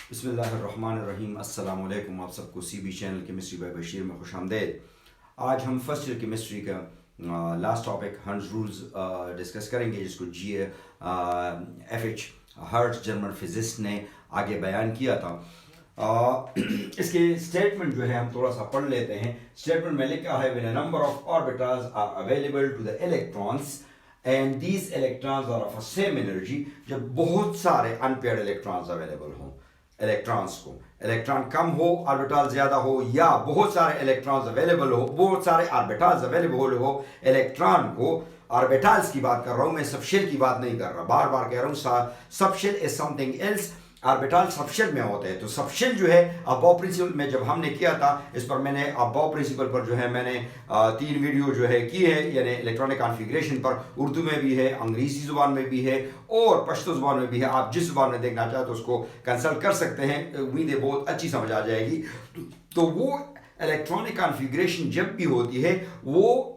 बिस्मिल्लाहिर्रहमानिर्रहीम। अस्सलाम वालेकुम। आप सबको CB channel chemistry bye Bashir में खुश आमदेद। आज हम फर्स्ट ईयर केमिस्ट्री का last topic hertz rules discuss करेंगे, जिसको FH हर्ट्ज जर्मन फिजिस्ट ने आगे बयान किया था। इसके स्टेटमेंट जो है हम थोड़ा सा पढ़ लेते हैं। स्टेटमेंट में लिखा है, when a number of orbitals are available to the electrons and these electrons are of same energy, जब बहुत सारे अनपेयर्ड इलेक्ट्रॉन्स अवेलेबल हों, इलेक्ट्रॉन्स को इलेक्ट्रॉन कम हो, ऑर्बिटल ज्यादा हो, या बहुत सारे इलेक्ट्रॉन्स अवेलेबल हो, बहुत सारे ऑर्बिटल्स अवेलेबल हो इलेक्ट्रॉन को। ऑर्बिटल्स की बात कर रहा हूं मैं, सबशेल की बात नहीं कर रहा, बार बार कह रहा हूं। Subshell is something else, orbital subshell में होते हैं। तो सबशेल जो है अबव प्रिंसिपल में जब हमने किया था, इस पर मैंने अबव प्रिंसिपल पर जो है मैंने 3 वीडियो जो है की है, यानी इलेक्ट्रॉनिक कॉन्फ़िगरेशन पर। उर्दू में भी है, अंग्रेजी जुबान में भी है और पश्तो जुबान में भी है। आप जिस जुबान में देखना चाहते हो उसको कंसल्ट कर सकते हैं, उम्मीद है बहुत अच्छी समझ आ जाएगी। तो वो इलेक्ट्रॉनिक कॉन्फ़िगरेशन जब भी होती है, वो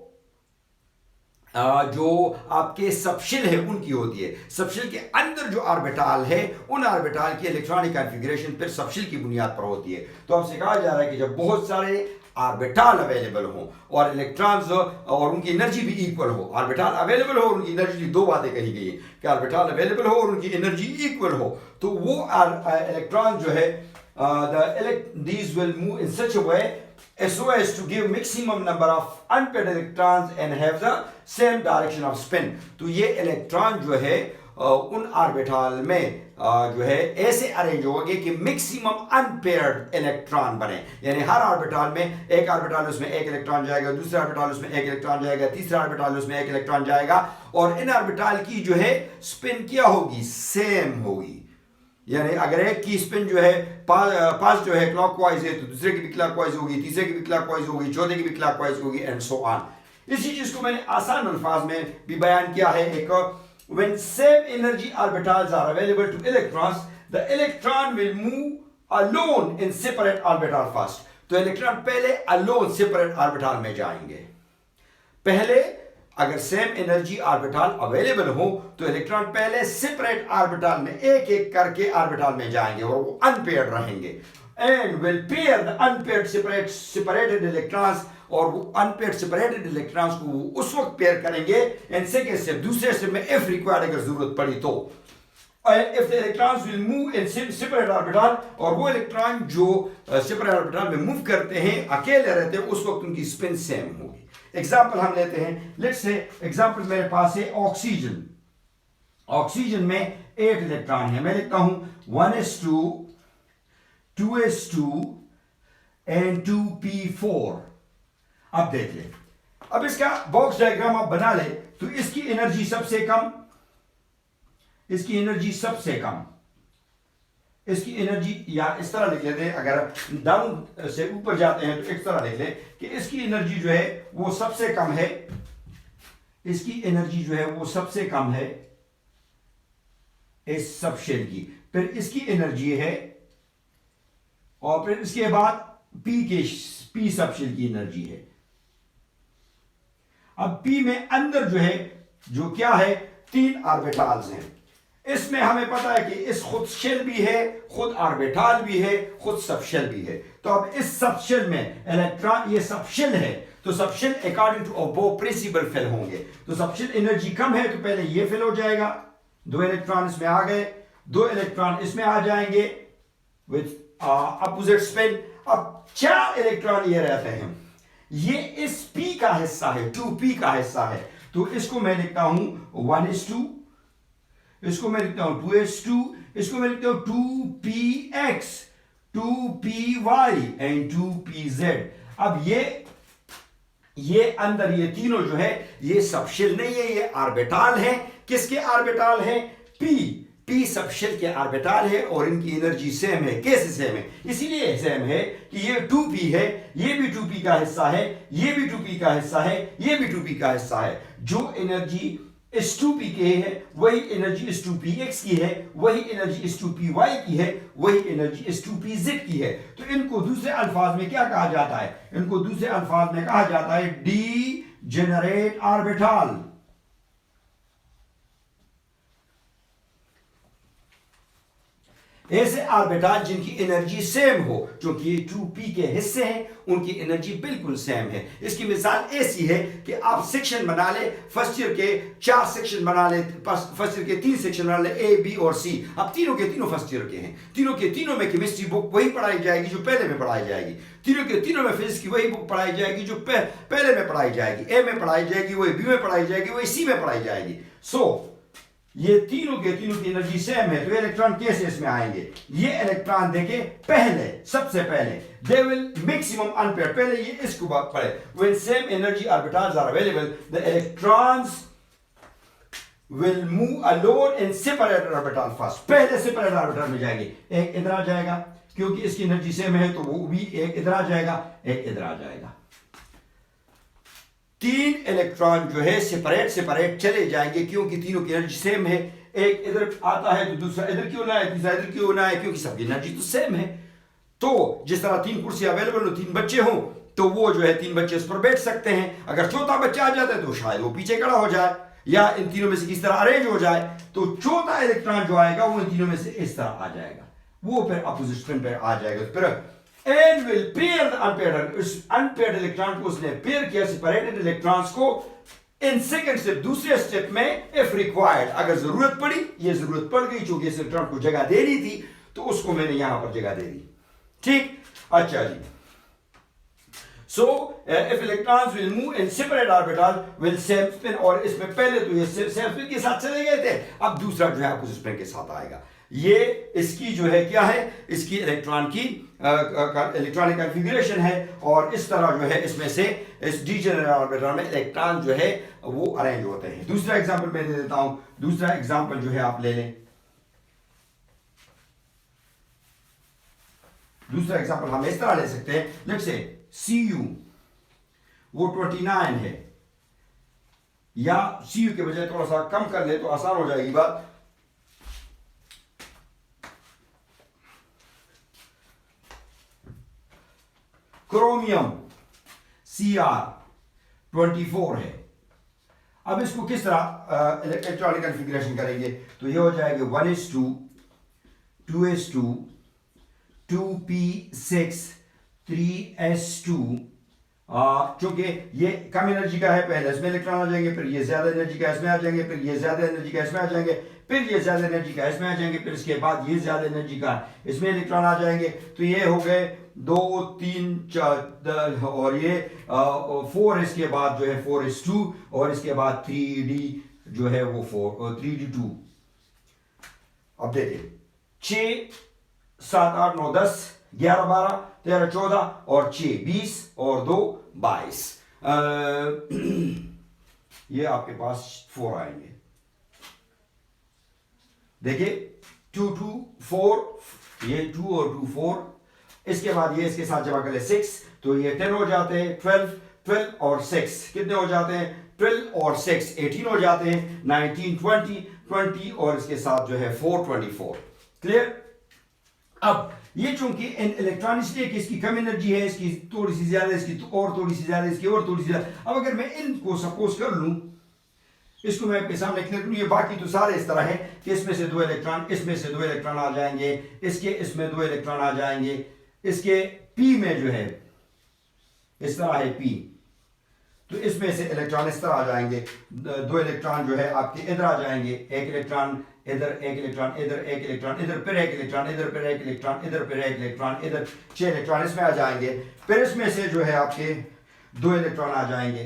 जो आपके सबशेल है उनकी होती है। सबशेल के अंदर जो ऑर्बिटल है, उन ऑर्बिटल की इलेक्ट्रॉनिक कॉन्फ़िगरेशन फिर सबशेल की बुनियाद पर होती है। तो आपसे कहा जा रहा है कि जब बहुत सारे ऑर्बिटल अवेलेबल हो और इलेक्ट्रॉन्स और उनकी एनर्जी भी इक्वल हो, ऑर्बिटल अवेलेबल हो और उनकी एनर्जी, दो बातें कही गई है कि ऑर्बिटल अवेलेबल हो और उनकी एनर्जी इक्वल हो, तो वो इलेक्ट्रॉन जो है these will move in such a way so as to give maximum number of unpaired electrons and have the same direction of spin। तो ये इलेक्ट्रॉन जो है उन ऑर्बिटल में जो है ऐसे अरेंज होंगे कि मैक्सिमम अनपेयर्ड इलेक्ट्रॉन बने, यानी हर ऑर्बिटल में एक ऑर्बिटल उसमें एक इलेक्ट्रॉन जाएगा, दूसरा ऑर्बिटल उसमें एक इलेक्ट्रॉन जाएगा, तीसरा ऑर्बिटल उसमें एक इलेक्ट्रॉन जाएगा, और इन ऑर्बिटल की जो है स्पिन क्या होगी, सेम होगी। यानी अगर एक की स्पिन जो है पास जो है क्लॉकवाइज है, तो दूसरे की भी क्लॉकवाइज होगी, तीसरे की भी क्लॉकवाइज होगी, चौथे की भी क्लॉकवाइज होगी, एंड सो ऑन। इसी चीज को मैंने आसान अल्फाज में भी बयान किया है। एक when same energy orbitals are available to electrons, the electron will move alone in separate orbital first। तो इलेक्ट्रॉन पहले alone separate orbital में जाएंगे। पहले अगर सेम एनर्जी ऑर्बिटल अवेलेबल हो तो इलेक्ट्रॉन पहले सेपरेट ऑर्बिटल में एक एक करके ऑर्बिटल में जाएंगे और वो अनपेयर्ड रहेंगे, and will pair the unpaired separated electrons, और वो अनपेयर्ड सेपरेटेड इलेक्ट्रॉन्स को वो उस वक्त पेयर करेंगे इन सेकंड स्टेप, दूसरे स्टेप में इफ रिक्वायर्ड, अगर जरूरत पड़ी तो। if the electrons will move in separate orbital, और वो इलेक्ट्रॉन जो सेपरेट ऑर्बिटल में मूव करते हैं, अकेले रहते हैं, उस वक्त उनकी स्पिन सेम होगी। एग्जाम्पल हम लेते हैं, लेट्स से एग्जाम्पल मेरे पास है ऑक्सीजन। ऑक्सीजन में 8 इलेक्ट्रॉन है, मैं लिखता हूं 1s2 2s2 एंड 2p4। अब देख ले, अब इसका बॉक्स डायग्राम आप बना ले, तो इसकी एनर्जी सबसे कम, इसकी एनर्जी सबसे कम, इसकी एनर्जी, या इस तरह लिख लेते हैं, अगर डाउन से ऊपर जाते हैं तो इस तरह लिख ले कि इसकी एनर्जी जो है वो सबसे कम है, इसकी एनर्जी जो है वो सबसे कम है इस सबशेल की, फिर इसकी एनर्जी है, और फिर इसके बाद पी सबशेल की एनर्जी है। अब पी में अंदर जो है, जो क्या है, 3 ऑर्बिटल्स हैं। इसमें हमें पता है कि इस खुद शेल भी है, खुद ऑर्बिटल भी है, खुद सबशेल भी है। तो अब इस सबशेल में इलेक्ट्रॉन, ये सबशेल है, तो subshell according to above principle फिल होंगे। तो सबशेल एनर्जी कम है तो पहले ये फिल हो जाएगा, 2 इलेक्ट्रॉन इसमें आ गए, 2 इलेक्ट्रॉन इसमें आ जाएंगे विद अपोजिट स्पिन। अब 4 इलेक्ट्रॉन ये रहते हैं, ये इस पी का हिस्सा है, 2p का हिस्सा है। तो इसको मैं लिखता हूं 1s2, इसको मैं लिखता हूं 2s2, इसको मैं लिखता हूं 2px, 2py एंड 2pz। अब ये अंदर ये तीनों जो है, ये सबशेल नहीं है, ये ऑर्बिटल है। किसके ऑर्बिटल है, पी सबशेल के ऑर्बिटल है, और इनकी एनर्जी सेम है। कैसे सेम है, इसीलिए सेम है कि ये 2p है, ये भी 2p का हिस्सा है, ये भी 2p का हिस्सा है, ये भी 2p का हिस्सा है। जो एनर्जी इस 2p के है, वही एनर्जी इस 2px की है, वही एनर्जी इस 2py की है, वही एनर्जी इस 2pz की है। तो इनको दूसरे अल्फाज में क्या कहा जाता है, इनको दूसरे अल्फाज में कहा जाता है डीजेनरेट ऑर्बिटल। ऐसे ऑर्बिटल जिनकी एनर्जी सेम हो, क्योंकि ये 2p के हिस्से हैं, उनकी एनर्जी बिल्कुल सेम है। इसकी मिसाल ऐसी है कि आप सेक्शन बना ले, फर्स्ट ईयर के 4 सेक्शन बना ले, फर्स्ट ईयर के 3 सेक्शन बना ले, ए बी और सी। अब तीनों के तीनों फर्स्ट ईयर के हैं, तीनों के तीनों में केमिस्ट्री बुक वही पढ़ाई जाएगी जो पहले में पढ़ाई जाएगी, तीनों के तीनों में फिजिक्स की वही बुक पढ़ाई जाएगी जो पहले में पढ़ाई जाएगी, ए में पढ़ाई जाएगी, वही बी में पढ़ाई जाएगी, वही सी में पढ़ाई जाएगी। ये तीनों के तीनों की एनर्जी सेम है। तो इलेक्ट्रॉन कैसे इसमें आएंगे? ये इलेक्ट्रॉन देखे पहले, सबसे पहले दे विल मैक्सिमम अनपेयर्ड, पहले ये इसको पढ़े, when same energy orbitals are available the electrons will move alone in separate orbital first, पहले सेपरेट ऑर्बिटल में जाएंगे, एक इधर आ जाएगा क्योंकि इसकी एनर्जी सेम है, तो वो भी एक इधर आ जाएगा, एक इधर आ जाएगा। 3 इलेक्ट्रॉन जो है सेपरेट चले जाएंगे क्योंकि तीनों की एनर्जी सेम है। एक इधर आता है तो दूसरा इधर क्यों ना है, तीसरा इधर क्यों ना है, क्योंकि सबकी एनर्जी तो सेम है। तो जिस तरह 3 कुर्सी अवेलेबल हो, 3 बच्चे हों, तो वो जो है 3 बच्चे उस पर बैठ सकते हैं। अगर चौथा बच्चा आ जाता है तो शायद वो पीछे खड़ा हो जाए, या इन तीनों में से किस तरह अरेंज हो जाए, तो चौथा इलेक्ट्रॉन जो आएगा वो इन तीनों में से इस तरह आ जाएगा, वो फिर अपोजिट स्पिन पे आ जाएगा। तो फिर and will pair the unpaired, उस अनपेयर्ड इलेक्ट्रॉन को उसने पेयर किया, सेपरेटेड इलेक्ट्रॉन्स को, इन सेकंड स्टेप, दूसरे स्टेप में, इफ रिक्वायर्ड, अगर जरूरत पड़ी, ये जरूरत पड़ गई चूंकि इस इलेक्ट्रॉन को जगह देनी थी तो उसको मैंने यहां पर जगह दे दी। ठीक, अच्छा जी। So if electrons will move in separate orbital will same spin, और इसमें पहले तो ये सेम स्पिन के साथ चले गए थे, अब दूसरा जो है अपोजिट स्पिन के साथ आएगा। ये इसकी जो है क्या है, इसकी इलेक्ट्रॉन की इलेक्ट्रॉनिक कॉन्फ़िगरेशन है, और इस तरह जो है इसमें से इस डीजेनरेट ऑर्बिटल में इलेक्ट्रॉन जो है वो अरेंज होते हैं। दूसरा एग्जांपल मैं दे देता हूं, दूसरा एग्जांपल जो है आप ले लें, दूसरा एग्जांपल हम इस तरह ले सकते हैं, लेट्स से Cu वो 29 है, या Cu के बजाय थोड़ा सा कम कर ले तो आसान हो जाएगी बात। क्रोमियम Cr 24 है। अब इसको किस तरह इलेक्ट्रॉनिक कॉन्फ़िगरेशन करेंगे, तो ये हो जाएगा 1s2 2s2 2p6 3s2। चूंकि ये कम एनर्जी का है, पहले इसमें इलेक्ट्रॉन आ जाएंगे, फिर ये ज्यादा एनर्जी का इसमें आ जाएंगे, फिर ये ज्यादा एनर्जी का इसमें आ जाएंगे, फिर ये ज्यादा एनर्जी का इसमें आ जाएंगे, फिर इसके बाद ये ज्यादा एनर्जी का इसमें इलेक्ट्रॉन आ जाएंगे। तो ये हो गए 2 3 4 और ये 4, इसके बाद जो है 4s2, और इसके बाद 3d जो है वो 4 और 3d2। अब देखिए 6 7 8 9 10 11 12 13 14 और 6 20 और 2 22। ये आपके पास 4 आएंगे। देखिए 2 2 4, ये 2 और 2 4, इसके बाद ये इसके साथ जमा कर ले 6, तो ये 10 हो जाते हैं, 12 और 6 कितने हो जाते हैं, 12 और 6 18 हो जाते हैं, 19 20 और इसके साथ जो है 4 24। क्लियर? अब ये चूंकि इन इलेक्ट्रॉन इसलिए कि इसकी कम एनर्जी है, इसकी थोड़ी सी ज्यादा, इसकी और थोड़ी सी ज्यादा, इसकी और थोड़ी सी ज्यादा। अब अगर मैं इनको सपोज कर लूं, इसको मैं आपके सामने क्लियर करूं, ये बाकी तो सारे इस तरह है कि इसमें से 2 इलेक्ट्रॉन, इसमें से 2 इलेक्ट्रॉन आ जाएंगे, इसके इसमें 2 इलेक्ट्रॉन आ जाएंगे, इसके पी में जो है इस तरह है पी, तो इसमें से इलेक्ट्रॉन इस तरह आ जाएंगे, 2 इलेक्ट्रॉन जो है आपके इधर आ जाएंगे, एक इलेक्ट्रॉन इधर, एक इलेक्ट्रॉन इधर, एक इलेक्ट्रॉन इधर, फिर एक इलेक्ट्रॉन इधर, फिर एक इलेक्ट्रॉन इधर, फिर एक इलेक्ट्रॉन इधर, 6 इलेक्ट्रॉन इसमें आ जाएंगे, फिर इसमें से जो है आपके 2 इलेक्ट्रॉन आ जाएंगे।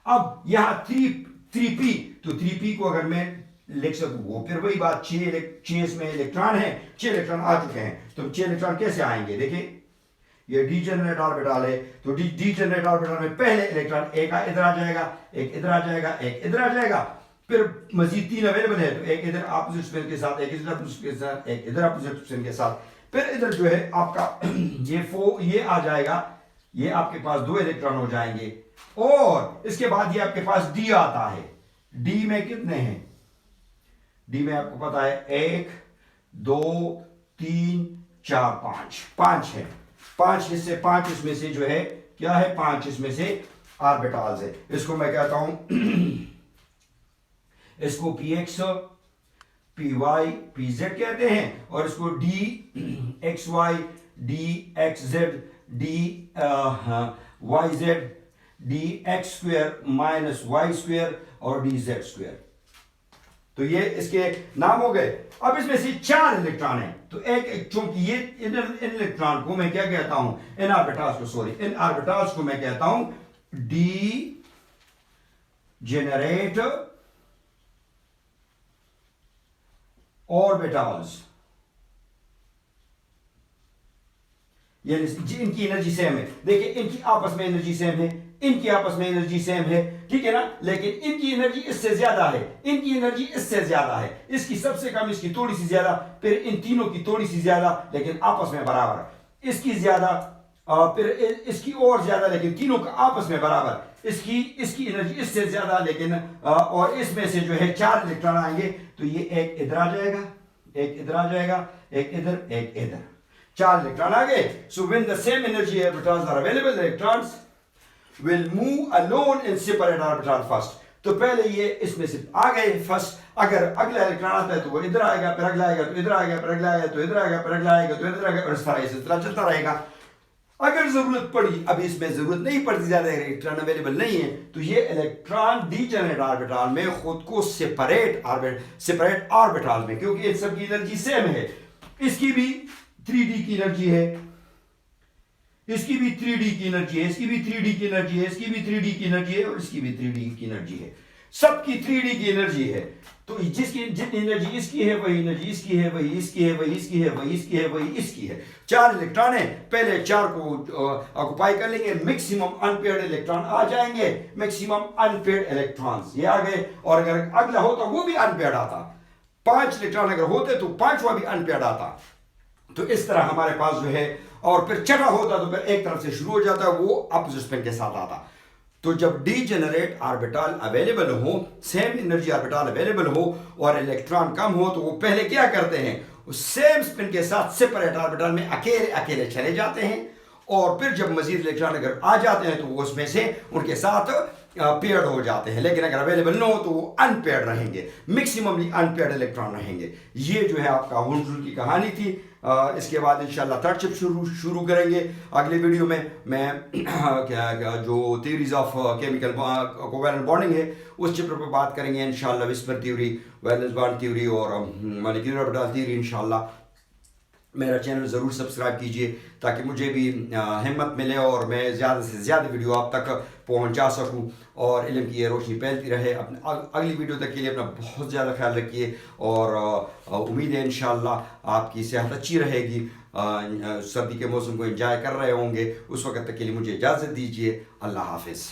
अब यहां 3p, तो 3p को अगर मैं लिख सकूं, वो फिर वही बात, 6 इसमें इलेक्ट्रॉन है, 6 इलेक्ट्रॉन आ चुके हैं, तो 6 इलेक्ट्रॉन कैसे आएंगे? देखिए ये डीजेनरेट ऑर्बिटल है, तो डीजेनरेट ऑर्बिटल में पहले इलेक्ट्रॉन एक इधर आ जाएगा, एक इधर आ जाएगा, एक इधर आ जाएगा, फिर मजीद 3 अवेलेबल है, तो एक इधर अपोजिट स्पिन के साथ, एक इधर अपोजिट के साथ, एक इधर अपोजिट स्पिन के साथ, फिर इधर जो है आपका ये आ जाएगा, ये आपके पास 2 इलेक्ट्रॉन हो जाएंगे, और इसके बाद ये आपके पास डी आता है। डी में कितने हैं? डी में आपको पता है 1 2 3 4 5 है, 5 हिस्से, 5 इसमें से जो है क्या है, 5 इसमें से ऑर्बिटल्स है। इसको मैं कहता हूं इसको px P Y P Z कहते हैं, और इसको D X Y D X Z D Y Z D X square minus Y square और डी जेड स्क्वेयर। तो ये इसके नाम हो गए। अब इसमें से 4 इलेक्ट्रॉन हैं, तो एक चूंकि ये इन इलेक्ट्रॉन को मैं क्या कहता हूं, इन ऑर्बिटल्स को मैं कहता हूं डी जेनरेट ऑर्बिटल्स। ये इनकी एनर्जी सेम है, देखिए इनकी आपस में एनर्जी सेम है, इनकी आपस में एनर्जी सेम है, ठीक है ना, लेकिन इनकी एनर्जी इससे ज्यादा है, इनकी एनर्जी इससे ज्यादा है, इसकी सबसे कम, इसकी थोड़ी सी ज्यादा, फिर इन तीनों की थोड़ी सी ज्यादा, लेकिन आपस में बराबर, इसकी ज्यादा फिर इसकी और ज्यादा, लेकिन तीनों का आपस में बराबर, इसकी एनर्जी इससे ज्यादा, लेकिन और इसमें से जो है 4 इलेक्ट्रॉन आएंगे, तो ये एक इधर आ जाएगा, एक इधर आ जाएगा, एक इधर, एक इधर, 4 इलेक्ट्रॉन आ गए। So when the same energy orbitals are available, electrons will move alone in separate orbital first। तो पहले ये इसमें से आ गए फर्स्ट, अगर अगला इलेक्ट्रॉन आता है तो वो इधर आएगा, फिर अगला आएगा तो इधर आएगा, फिर अगला आएगा तो इधर आएगा, फिर अगला आएगा तो इधर आएगा, और इस तरह चलता रहेगा। अगर जरूरत पड़ी, अभी इसमें जरूरत नहीं पड़ती, ज्यादा इलेक्ट्रॉन अवेलेबल नहीं है, तो ये इलेक्ट्रॉन डीजेनरेट ऑर्बिटल में खुद को सेपरेट ऑर्बिटल में, क्योंकि इन सब की एनर्जी सेम है, इसकी भी 3D की एनर्जी है, इसकी भी 3D की एनर्जी है, इसकी भी 3D की एनर्जी है, इसकी भी 3D की एनर्जी है, और इसकी भी 3D की एनर्जी है, सबकी 3D की एनर्जी है। तो जिसकी जितनी एनर्जी इसकी है वही एनर्जी इसकी है, वही इसकी है, वही इसकी है, वही इसकी है, वही इसकी है। 4 इलेक्ट्रॉन है, पहले 4 को ऑक्युपाई कर लेंगे, मैक्सिमम अनपेयर्ड इलेक्ट्रॉन आ जाएंगे, मैक्सिमम अनपेयर्ड इलेक्ट्रॉन्स ये आ गए, और अगर अगला होता वो भी अनपेयर्ड आता, 5 इलेक्ट्रॉन अगर होते तो 5वां भी अनपेयर्ड आता। तो इस तरह हमारे पास जो है, और फिर छठा होता तो फिर एक तरफ से शुरू हो जाता है, वो अपोजिट स्पिन के साथ आता। तो जब डीजेनरेट ऑर्बिटल अवेलेबल हो, सेम एनर्जी ऑर्बिटल अवेलेबल हो और इलेक्ट्रॉन कम हो, तो वो पहले क्या करते हैं, सेम स्पिन के साथ सेपरेट ऑर्बिटल में अकेले अकेले चले जाते हैं, और फिर जब मजीद इलेक्ट्रॉन अगर आ जाते हैं तो वो उसमें से उनके साथ पेयर्ड हो जाते हैं, लेकिन अगर अवेलेबल न हो तो वो अनपेयर्ड रहेंगे, मैक्सिममली अनपेयर्ड इलेक्ट्रॉन रहेंगे। ये जो है आपका वुंडरुल की कहानी थी। इसके बाद इंशाल्लाह थर्ड चैप्टर शुरू करेंगे अगले वीडियो में। मैं क्या जो theories of chemical covalent bonding है उस चैप्टर पर बात करेंगे इंशाल्लाह, whisper theory, valence bond theory और मॉलिक्यूलर ऑर्बिटल थ्योरी इंशाल्लाह। मेरा चैनल ज़रूर सब्सक्राइब कीजिए ताकि मुझे भी हिम्मत मिले और मैं ज़्यादा से ज़्यादा वीडियो आप तक पहुंचा सकूं, और इल्म की ये रोशनी फैलती रहे। अपने अगली वीडियो तक के लिए अपना बहुत ज़्यादा ख्याल रखिए, और उम्मीद है इंशाल्लाह आपकी सेहत अच्छी रहेगी, सर्दी के मौसम को एंजॉय कर रहे होंगे। उस वक्त तक के लिए मुझे इजाज़त दीजिए। अल्लाह हाफिज़।